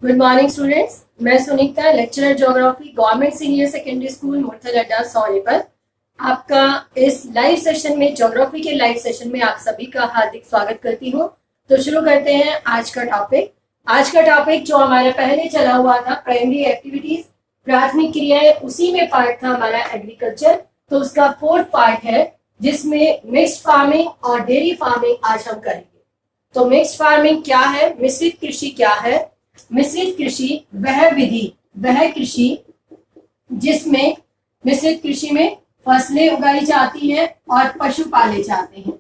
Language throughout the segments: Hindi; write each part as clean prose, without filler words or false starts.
Good morning students. मैं Sunita, lecturer geography, government senior secondary school Murthal Adda Sonipat. आपका इस लाइव सेशन में, ज्योग्राफी के लाइव सेशन में आप सभी का हार्दिक स्वागत करती हूँ। तो शुरू करते हैं आज का टॉपिक। आज का टॉपिक जो हमारा पहले चला हुआ था, प्राइमरी एक्टिविटीज, प्राथमिक क्रियाएं, उसी में पार्ट था हमारा एग्रीकल्चर। तो उसका फोर्थ पार्ट है जिसमें मिक्स्ड फार्मिंग और डेयरी फार्मिंग आज हम करेंगे। तो मिक्स्ड फार्मिंग क्या है, मिश्रित कृषि क्या है? मिश्रित कृषि वह विधि, वह कृषि जिसमें मिश्रित कृषि में फसलें उगाई जाती हैं और पशु पाले जाते हैं।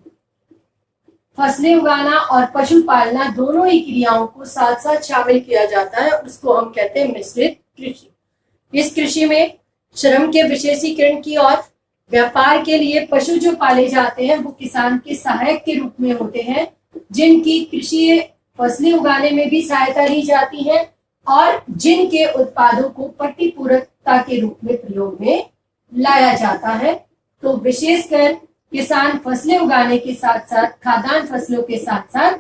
फसलें उगाना और पशु पालना दोनों ही क्रियाओं को साथ साथ शामिल किया जाता है, उसको हम कहते हैं मिश्रित कृषि। इस कृषि में श्रम के विशेषीकरण की और व्यापार के लिए पशु जो पाले जाते हैं वो किसान के सहायक के रूप में होते हैं, जिनकी कृषि फसलें उगाने में भी सहायता दी जाती है और जिनके उत्पादों को पट्टी पूरकता के रूप में प्रयोग में लाया जाता है। तो विशेषकर किसान फसलें उगाने के साथ साथ खाद्यान्न फसलों के साथ साथ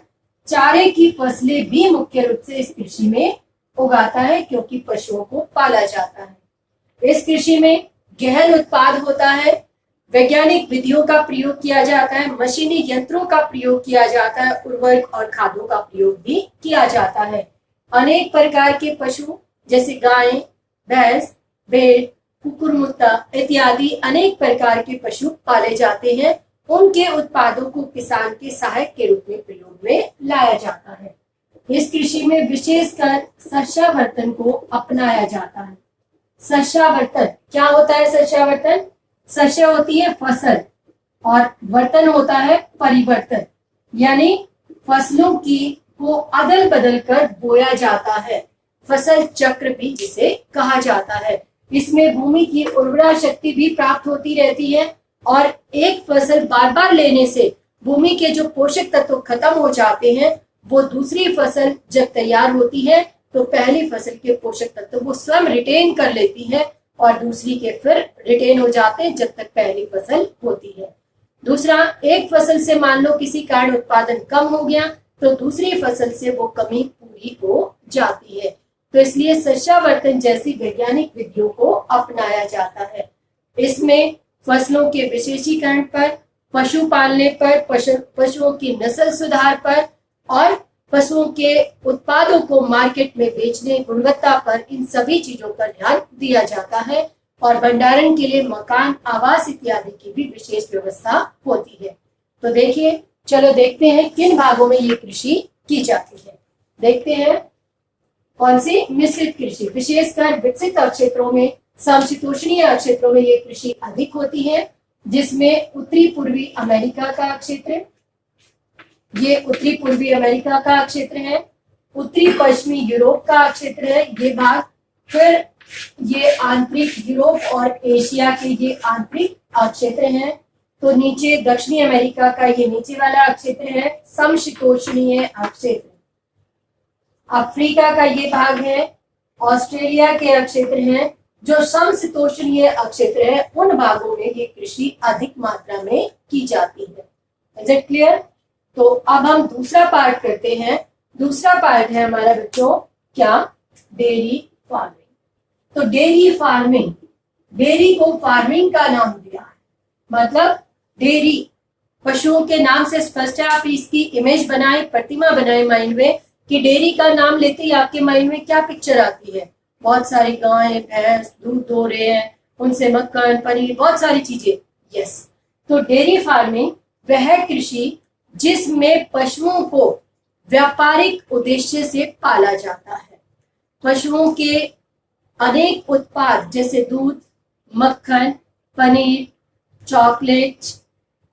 चारे की फसलें भी मुख्य रूप से इस कृषि में उगाता है, क्योंकि पशुओं को पाला जाता है। इस कृषि में गहन उत्पाद होता है, वैज्ञानिक विधियों का प्रयोग किया जाता है, मशीनी यंत्रों का प्रयोग किया जाता है, उर्वरक और खादों का प्रयोग भी किया जाता है। अनेक प्रकार के पशु जैसे गाय, भैंस, भेड़, कुकुरमुत्ता इत्यादि अनेक प्रकार के पशु पाले जाते हैं। उनके उत्पादों को किसान के सहायक के रूप में प्रयोग में लाया जाता है। इस कृषि में विशेषकर शस्यावर्तन को अपनाया जाता है। शस्यावर्तन क्या होता है? शस्यावर्तन, शस्य होती है फसल और वर्तन होता है परिवर्तन, यानी फसलों की को अदल बदल कर बोया जाता है। फसल चक्र भी जिसे कहा जाता है। इसमें भूमि की उर्वरा शक्ति भी प्राप्त होती रहती है और एक फसल बार बार लेने से भूमि के जो पोषक तत्व खत्म हो जाते हैं, वो दूसरी फसल जब तैयार होती है तो पहली फसल के पोषक तत्व वो स्वयं रिटेन कर लेती है और दूसरी के फिर रिटेन हो जाते हैं जब तक पहली फसल होती है। दूसरा, एक फसल से मान लो किसी कारण उत्पादन कम हो गया तो दूसरी फसल से वो कमी पूरी हो जाती है। तो इसलिए शस्यावर्तन जैसी वैज्ञानिक विधियों को अपनाया जाता है। इसमें फसलों के विशेषीकरण पर, पशु पालने पर, पशुओं की नस्ल सुधार पर और पशुओं के उत्पादों को मार्केट में बेचने, गुणवत्ता पर, इन सभी चीजों पर ध्यान दिया जाता है और भंडारण के लिए मकान, आवास इत्यादि की भी विशेष व्यवस्था होती है। तो देखिए, चलो देखते हैं किन भागों में ये कृषि की जाती है। देखते हैं कौन सी? मिश्रित कृषि। विशेषकर विकसित क्षेत्रों में, समशीतोष्णीय क्षेत्रों में ये कृषि अधिक होती है, जिसमें उत्तरी पूर्वी अमेरिका का क्षेत्र, ये उत्तरी पूर्वी अमेरिका का क्षेत्र है, उत्तरी पश्चिमी यूरोप का क्षेत्र है ये भाग, फिर ये आंतरिक यूरोप और एशिया के ये आंतरिक क्षेत्र हैं। तो नीचे दक्षिणी अमेरिका का ये नीचे वाला क्षेत्र है समशीतोष्णीय क्षेत्र। अफ्रीका का ये भाग है, ऑस्ट्रेलिया के क्षेत्र हैं जो समशीतोष्णीय क्षेत्र है। उन भागों में ये कृषि अधिक मात्रा में की जाती है। Is it clear? तो अब हम दूसरा पार्ट करते हैं। दूसरा पार्ट है हमारा बच्चों क्या? Dairy farming. तो डेयरी फार्मिंग, डेयरी को फार्मिंग का नाम दिया है, मतलब डेयरी पशुओं के नाम से स्पष्ट है। आप इसकी इमेज बनाए, प्रतिमा बनाए माइंड में कि डेयरी का नाम लेते ही आपके माइंड में क्या पिक्चर आती है? बहुत सारी गायें, भैंस दूध दो रहे हैं, उनसे मक्खन, पनीर, बहुत सारी चीजें। यस, तो डेयरी फार्मिंग वह कृषि जिसमें पशुओं को व्यापारिक उद्देश्य से पाला जाता है। पशुओं के अनेक उत्पाद जैसे दूध, मक्खन, पनीर, चॉकलेट,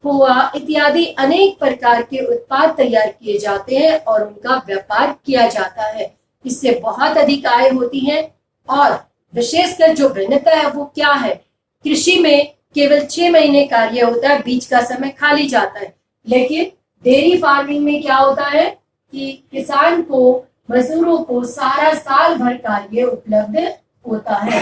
खोआ इत्यादि अनेक प्रकार के उत्पाद तैयार किए जाते हैं और उनका व्यापार किया जाता है। इससे बहुत अधिक आय होती है और विशेषकर जो भिन्नता है वो क्या है? कृषि में केवल 6 महीने कार्य होता है, बीच का समय खाली जाता है, लेकिन डेयरी फार्मिंग में क्या होता है कि किसान को, मजदूरों को सारा साल भर कार्य उपलब्ध होता है।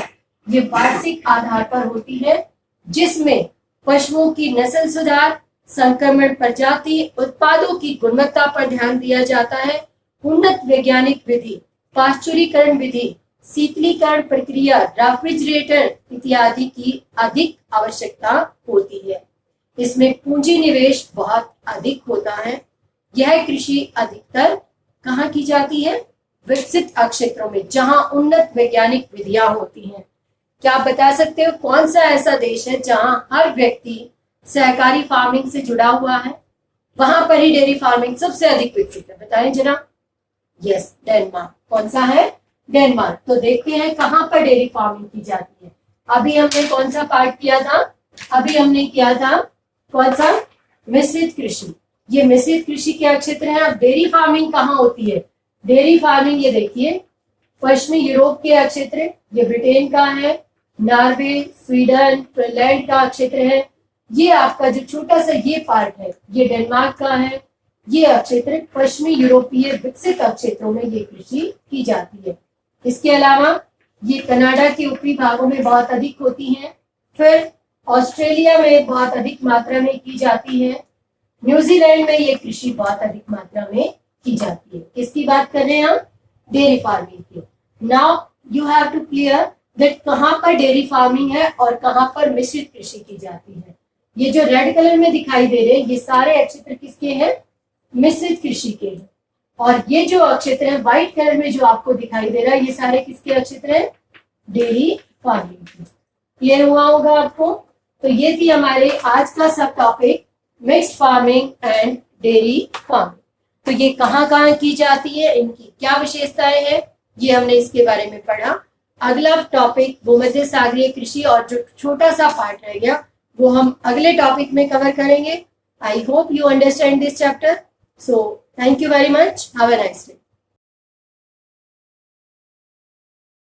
ये वार्षिक आधार पर होती है, जिसमें पशुओं की नस्ल सुधार, संक्रमण प्रजाति, उत्पादों की गुणवत्ता पर ध्यान दिया जाता है। उन्नत वैज्ञानिक विधि पाश्चुरीकरण विधि, शीतलीकरण प्रक्रिया, रेफ्रिजरेटर इत्यादि की अधिक आवश्यकता होती है। इसमें पूंजी निवेश बहुत अधिक होता है। यह कृषि अधिकतर कहाँ की जाती है? विकसित क्षेत्रों में, जहां उन्नत वैज्ञानिक विधियां होती हैं। क्या आप बता सकते हो कौन सा ऐसा देश है जहां हर व्यक्ति सहकारी फार्मिंग से जुड़ा हुआ है? वहां पर ही डेयरी फार्मिंग सबसे अधिक विकसित है। बताएं जरा। Yes, Denmark. कौन सा है? डेनमार्क। तो देखते हैं कहां पर डेयरी फार्मिंग की जाती है। अभी हमने कौन सा पार्ट किया था? अभी हमने किया था कौन सा? मिश्रित कृषि। ये मिश्रित कृषि के क्षेत्र है। अब डेयरी फार्मिंग कहाँ होती है? डेयरी फार्मिंग ये देखिए पश्चिमी यूरोप के क्षेत्र, ये ब्रिटेन का है, नॉर्वे, स्वीडन, फिनलैंड का क्षेत्र है। ये आपका जो छोटा सा ये पार्ट है ये डेनमार्क का है। ये क्षेत्र पश्चिमी यूरोपीय विकसित क्षेत्रों में ये कृषि की जाती है। इसके अलावा ये कनाडा के ऊपरी भागों में बहुत अधिक होती है। फिर ऑस्ट्रेलिया में बहुत अधिक मात्रा में की जाती है। न्यूजीलैंड में ये कृषि बहुत अधिक मात्रा में की जाती है। किसकी बात कर रहे हैं हम? डेयरी फार्मिंग की। Now you have to clear that कहाँ पर डेयरी फार्मिंग है और कहाँ पर मिश्रित कृषि की जाती है। ये जो रेड कलर में दिखाई दे रहे हैं ये सारे क्षेत्र किसके हैं? मिश्रित कृषि के हैं। और ये जो क्षेत्र है व्हाइट कलर में जो आपको दिखाई दे रहा है ये सारे किसके क्षेत्र हैं? डेयरी फार्मिंग के। क्लियर हुआ होगा आपको? तो ये थी हमारे आज का सब topic, mixed farming and dairy farming. तो ये कहाँ कहाँ की जाती है, इनकी क्या विशेषताएं हैं, ये हमने इसके बारे में पढ़ा। अगला टॉपिक भूमध्य सागरीय कृषि और जो छोटा सा पार्ट रह गया वो हम अगले टॉपिक में कवर करेंगे। I hope you understand this chapter. So thank you very much. Have a nice day.